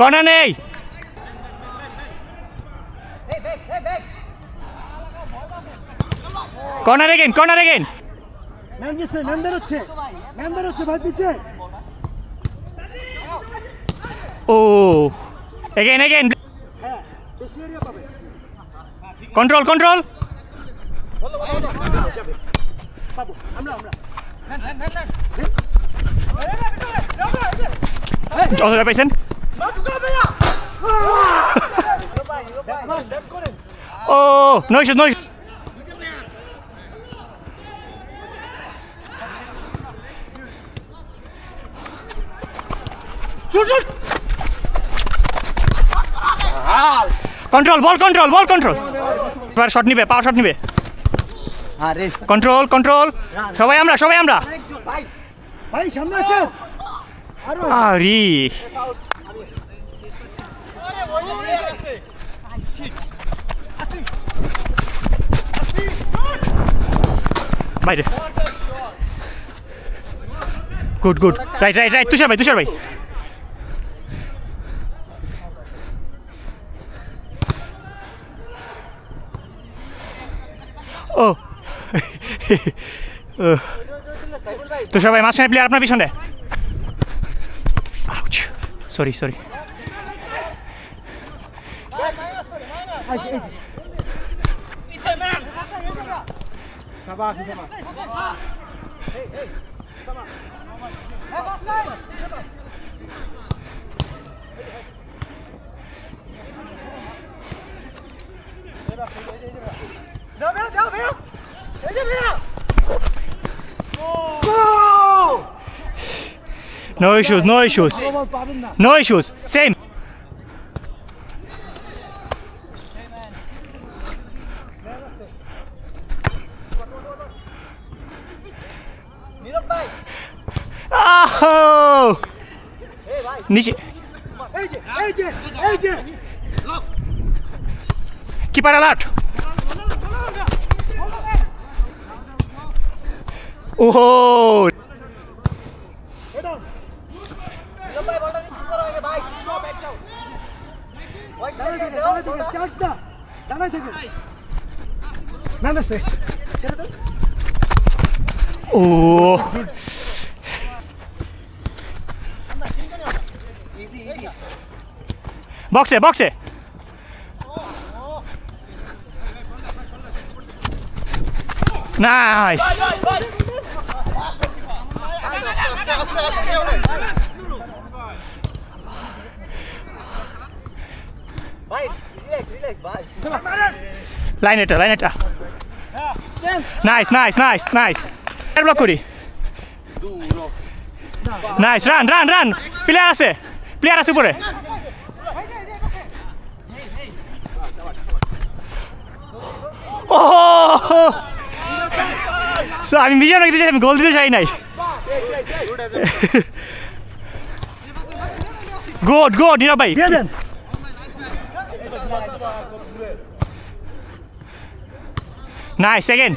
Corner নেই। Corner again, corner again. Man গেছে, man বের হচ্ছে ভাই পিছে। ও এগেইন এগেইন। হ্যাঁ বেশি এরিয়া পাবে। Control control. পাবো আমরা যতটা পাইছেন। ও নয় শুট, নয় control, ball control, ball control. এবার শট নিবে, পাওয়ার শট নিবে। আরে কন্ট্রোল কন্ট্রোল। সবাই আমরা, সবাই আমরা। ভাই সামনে আসো। আরে বাইরে। Good good, right right right. Tushar ভাই, তুষার ভাই। ও তুষার ভাই মাঝখানে প্লেয়ার আপনার পিছনে। Sorry sorry. No issues, no issues. No issues. Same. Oh! নিচে। এই যে কিপার অ্যালার্ট। ওহো ও বক্সে বক্সে। নাইস। লাইন এটা, লাইন এটা। Nice nice nice nice. Block করি। Nice, run run run. Player আছে, প্লেয়ার আছে উপরে। ও আমি বিজয় দিতে চাই, আমি গোল দিতে চাই নাই। গুড গুড নীরব ভাই। Nice again.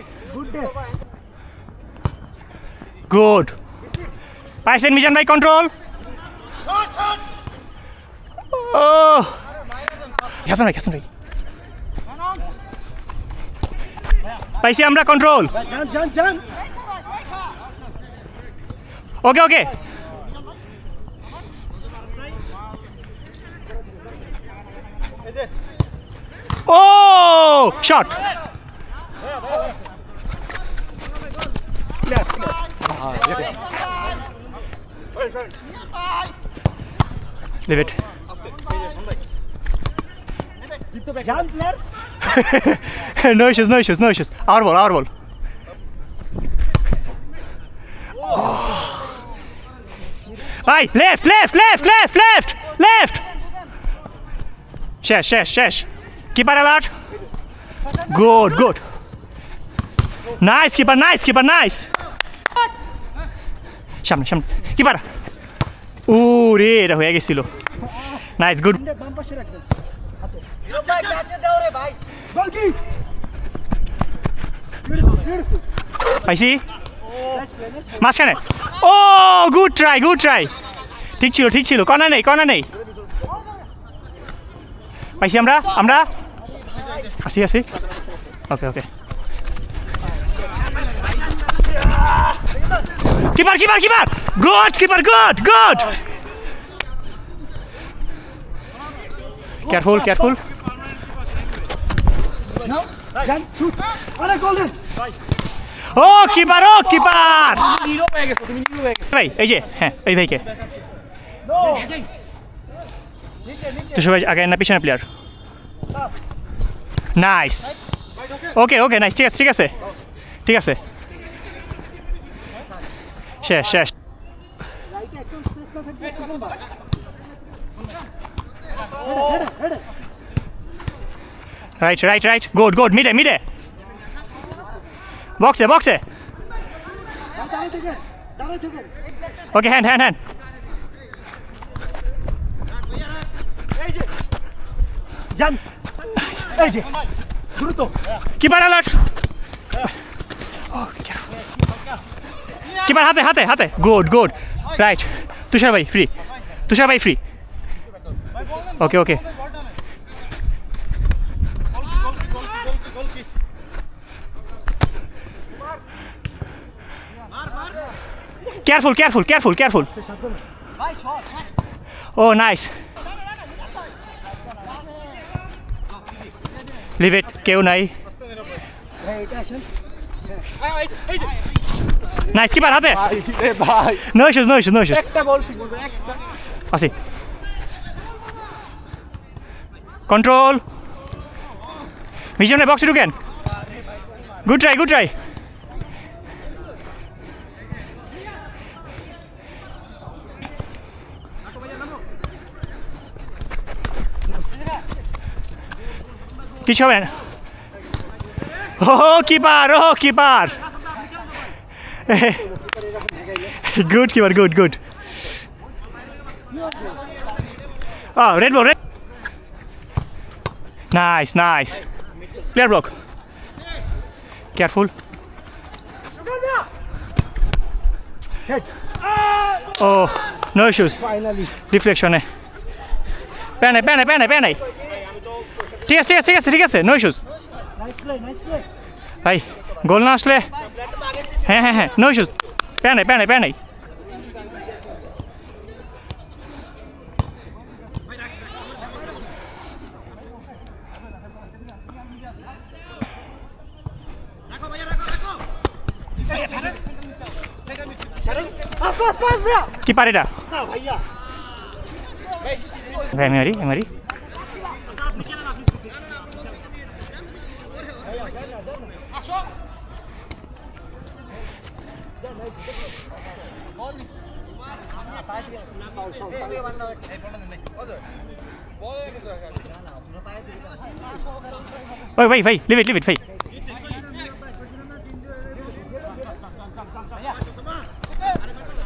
গুড পাইছেন মিজান ভাই, কন্ট্রোল। ও হাসান ভাই, হাসান ভাই পাইছি আমরা, control. Okay okay. Oh shot. Leave it. No issues, no issues, no issues. Our ball, our ball. Bye, left, left, left, left, left, left. Shesh, shesh, shesh. Keeper alert. Good, good. Nice, keeper, nice, keeper, nice. সামনে সামনে keeper. ও রে এটা হয়ে গেছিল। Nice, good. পাইছি মাঝখানে। ও good try, good try. ঠিক ছিল, ঠিক ছিল। কর্নার নেই, কর্নার নেই। পাইছি আমরা আসি okay okay keeper good keeper good careful জান শুট আরে গোল্ডেন ও কিপার ভাই এই যে হ্যাঁ এই ভাইকে তো সবাই আগে না পিছনে প্লেয়ার নাইস ওকে নাইস ঠিক আছে শেষ রাইট গুড মিডে বক্সে দাঁড়াই থেকে ওকে হ্যান্ড জান এই যে দ্রুত কিপার অ্যালার্ট কিপার হাতে গুড রাইট তুষার ভাই free okay careful oh nice leave it কেউ নাই নাইস কিপার হাতে ভাই নো ইস্যুস একটা বল ঠিক বলবে একটা আসি কন্ট্রোল মিশনে বক্সে ঢুকেন গুড ট্রাই কিছু হবে না ও keeper good keeper good red ball nice player block careful oh no issues finally রিফ্লেকশনে প্যান নাই ঠিক আছে নো ইস্যুস নাইস প্লে ভাই গোল না আসলে হ্যাঁ নো ইস্যুস প্যান নাই কি পারে এটা না ভাইয়া ভাই আমি মারি ওই ভাই লিভ ইট ভাই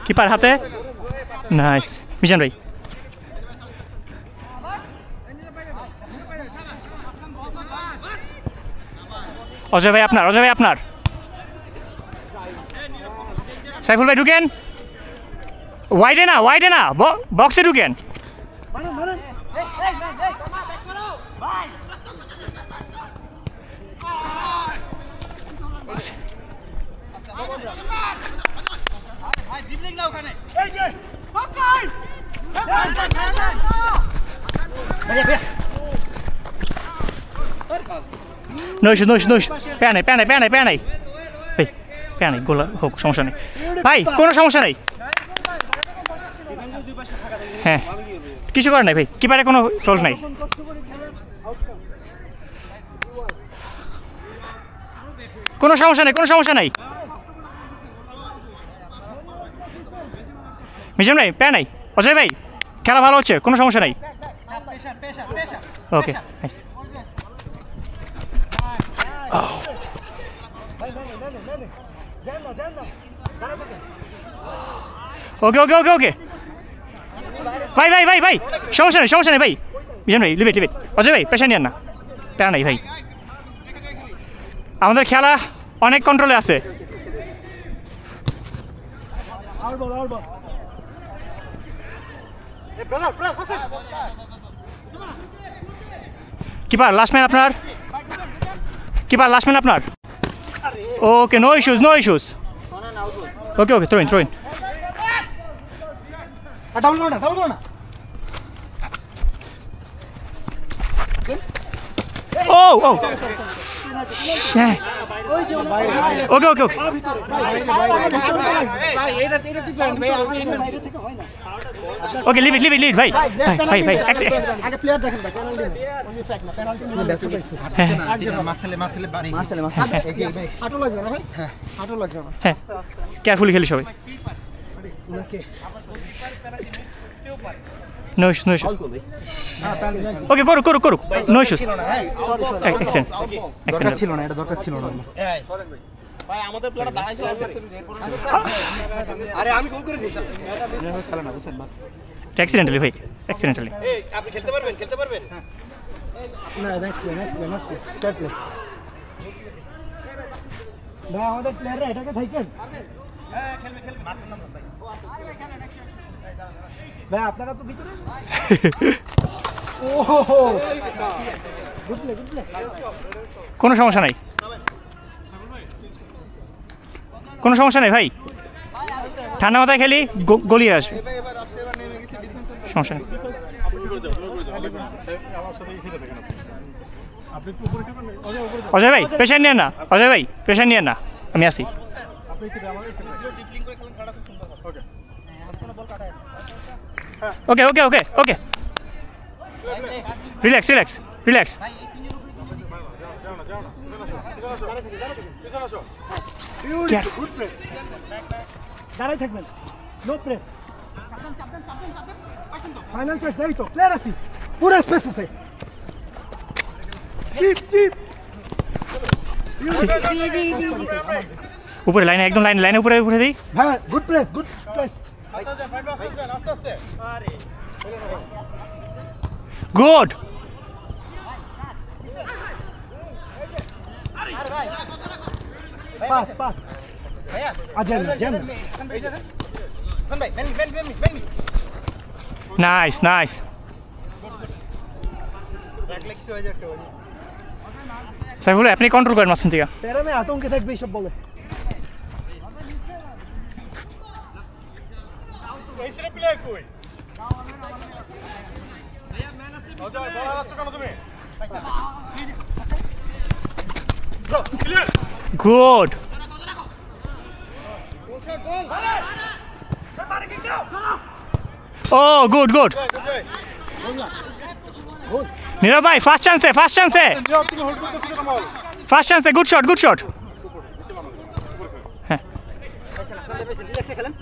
কিপার হাতে নাইস মিশন ভাই অজয় ভাই আপনার সাইফুল ভাই ঢুকেন ওয়াইডে না বক্সে ঢুকেন মারেন এই যে নইস প্যান নাই গোল হোক সমস্যা নেই ভাই কোনো সমস্যা নেই হ্যাঁ কিছু করার নাই ভাই কিপারে কোনো ফল্ট নাই কোনো সমস্যা নাই মিশন ভাই প্যান নাই অজয় ভাই খেলা ভালো হচ্ছে কোনো সমস্যা নাই ওকে নাইস ওকে ভাই সমস্যা নেই ভাই মিশন ভাই লিভ ইট অজয় ভাই প্রেশার নিয়েন না প্যারা নাই ভাই আমাদের খেলা অনেক কন্ট্রোলে আছে কিপার লাস্ট ম্যান আপনার, কিপার লাস্ট ম্যান আপনার। Okay, no issues, no issues. Okay okay, throw in, throw in. Double করো না, ডাবল করো না। Oh oh, okay okay okay. Okay, leave it, leave it, leave it ভাই, ভাই ভাই ভাই। আগে প্লেয়ার দেখেন ভাই, পেনাল্টি না, ওনলি ফ্যাক্ট না, পেনাল্টি না। ব্যাক পাইছে মাসলে বাড়ি হাঁটু লাগবে না ভাই, হ্যাঁ হাঁটু লাগবে না। হ্যাঁ, কেয়ারফুলি খেলি সবাই। Okay no issues, no issues. Okay, করুক করুক করুক, নো ইস্যুস। Excellent, excellent. ছিল না, এটা দরকার ছিল না ভাই আমাদের প্লেয়ারটা দাঁড়াইছে আরে আমি গোল করে দিই খেলা না বুঝছেন এক্সিডেন্টালি ভাই, এক্সিডেন্টালি। এই আপনি খেলতে পারবেন, খেলতে পারবেন? না, nice play, nice play, nice play, third play. ভাই আমাদের প্লেয়াররা এটাকে থাকেন। হ্যাঁ খেলবে খেলবে, মাত্র নাম ভাই। ভাই আপনারা তো ভিতরে। ওহো, গুড প্লে, গুড প্লে। কোনো সমস্যা নাই, কোনো সমস্যা নেই ভাই, ঠান্ডা মাথায় খেলি, গলিয়ে আসবে, সমস্যা নেই। অজয় ভাই প্রেশার নিয়ে না, অজয় ভাই প্রেশার নিয়ে না, আমি আসি। Okay okay okay okay, relax relax relax. Good press, দাঁড়াই থাকবেন, নো প্রেস। ফাইনাল চার্জ এই তো, প্লেয়ার আছে, পুরো স্পেস আছে। চিপ চিপ, উপরে লাইনে, একদম লাইনে, লাইনে উপরে উপরে দিই। হ্যাঁ গুড প্রেস, গুড প্রেস। আস্তে আস্তে আরে গুড। পাস পাস, ভাইয়া আজেন আজেন। শোন ভাই, Ben Ben Ben Ben nice nice. রাখলে কিছু হয়ে যাবে। সাইফুল আপনি কন্ট্রোল করেন মাঝখান থেকে। প্যারামে আতঙ্কে থাকবে এইসব বলে। এই ছেলে প্লেয়ার কই? ভাইয়া ম্যান আছে, অজয় বল হারাচ্ছ কেন তুমি? Bro clear, good. Oh good good. Nirab ভাই ফার্স্ট চান্সে, ফার্স্ট চান্সে, ফার্স্ট চান্সে, গুড শট, গুড শট। হ্যাঁ রিল্যাক্সে খেলেন।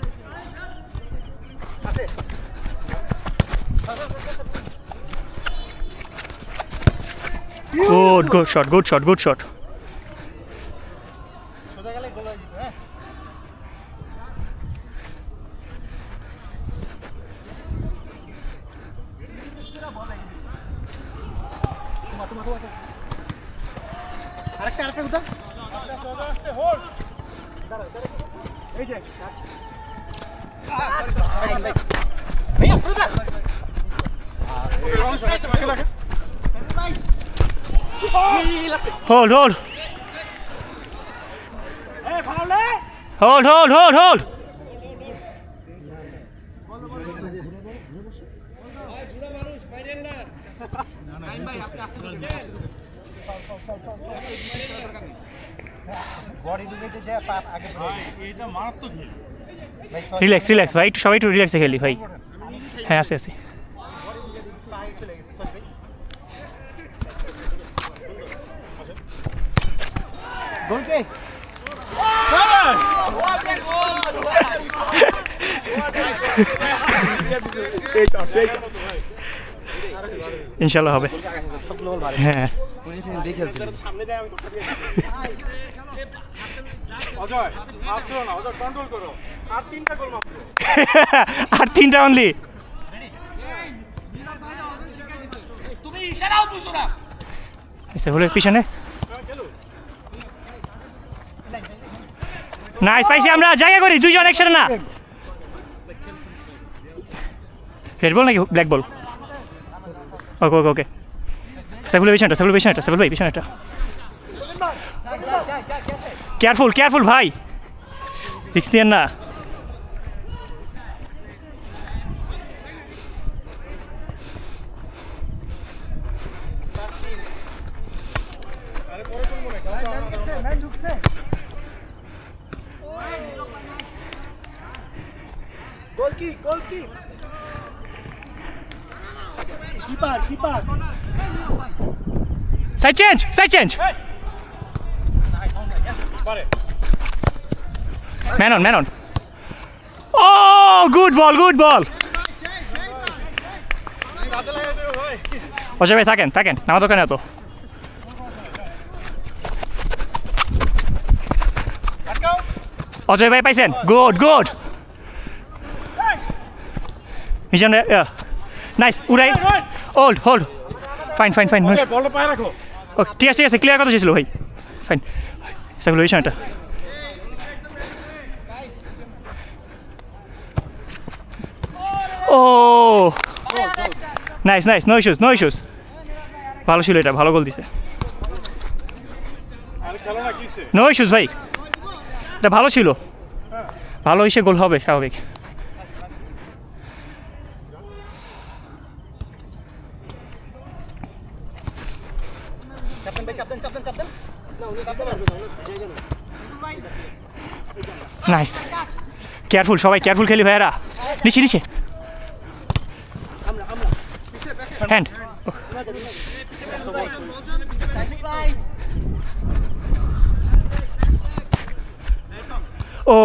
Good good shot, good shot, good shot. সোজা গেলে গোল হয়ে যাবে। হ্যাঁ আরেকটা আরেকটা কোথা? সোজা আসতে হোল্ড। এই যে ভাইয়া সোজা। Hold hold hold hold hold hold. Body ডুবেতে যায় পা আগে পড়ে। এটা মারাত্মক খেল ভাই। রিল্যাক্স রিল্যাক্স ভাই, একটু সবাই একটু রিল্যাক্সে খেলি ভাই। হ্যাঁ আসি আসি। গোল কে? ইনশাল্লাহ হবে। হ্যাঁ অজয় আর করো না, অজয় কন্ট্রোল করো। আর তিনটা গোল মাত্র। আর তিনটা অনলি। তুমি ইশারাও বুঝো না। এসে হলো পিছনে। নাইস পাইছি আমরা, জায়গা করি দুইজন একসাথে না। রেড বল নাকি ব্ল্যাক বল? ওকে ওকে ওকে সাইফুলের পিছনে সাইফুল ভাই পিছনে একটা কেয়ারফুল ভাই রিস্ক নিয়েন না গোল কি keeper side change man on oh good ball Ajay ভাই থাকেন আমার দোকানে তো অজয় ভাই পাইছেন গুড মিশন নাইস উড়াই হোল্ড ফাইন বলটা পায়ে রাখো ও ঠিক আছে ক্লিয়ার কথা ছিল ভাই ফাইন সাইফুল মিশনটা ও নাইস নো ইস্যুস ভালো ছিল এটা ভালো গোল দিছে নো ইস্যুস ভাই এটা ভালো ছিল ভালো হিসেবে গোল হবে স্বাভাবিক ক্যাপ্টেন নাইস কেয়ারফুল সবাই কেয়ারফুল খেলি ভাইরা নিচে hand oh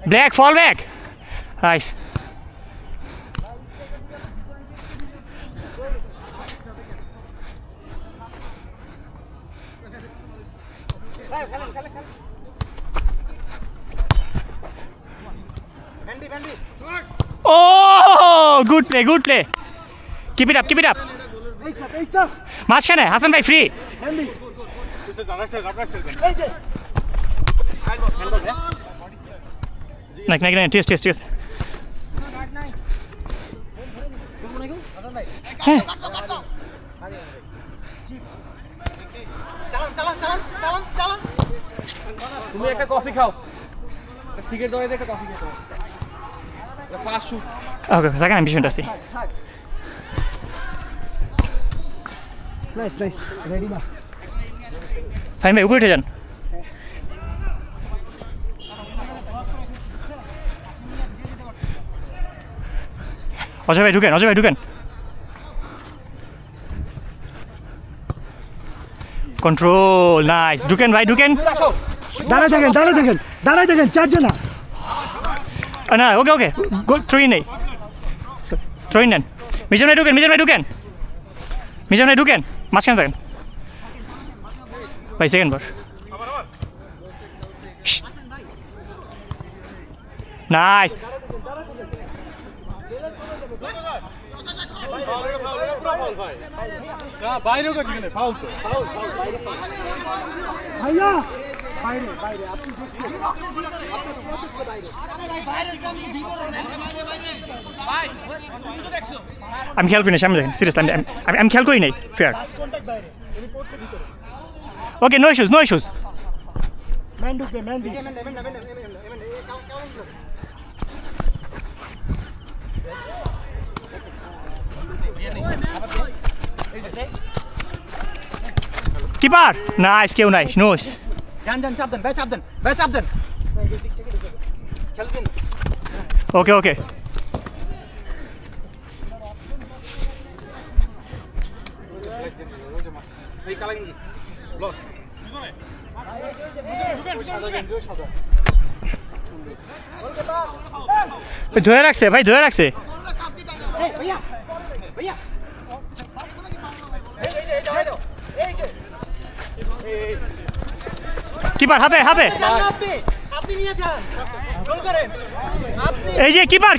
black fall back nice Oh, good play. Keep it up. মাঝখানে হাসান ভাই ফ্রি না ঠিক আছে হ্যাঁ চালান তুমি একটা কফি খাও সিগারেট ধরে একটা কফি খেতে ফাস্ট শুট ওকে থাকেন আমি পিছনটা আছি নাইস রেডি না ফাইন ভাই উপরে উঠে যান অজয় ভাই ঢুকেন কন্ট্রোল নাইস ঢুকেন দাঁড়ায় দেখেন চারজন না ওকে গোল থ্রো ইন নেই থ্রো ইন নেন মিজান ভাই ঢুকেন মাঝখানে থাকেন ভাই সেকেন্ড বার নাইস বাইরেও কাটি গেলে ফাউল তো ভাইয়া বাইরে আপনি আমি খেয়াল করি না সামনে দেখেন সিরিয়াসলি আমি খেয়াল করি নাই fair okay no issues man ঢুকবে কিপার নাইস কেউ নাই নোস যান চাপ দেন ব্যাচ আপ দেন খেল দিন ওকে এই কালা গেঞ্জি ব্লক ধরে রাখছে এই ভাইয়া কিপার হাতে আপনি নিয়ে যান গোল করেন আপনি এই যে কিপার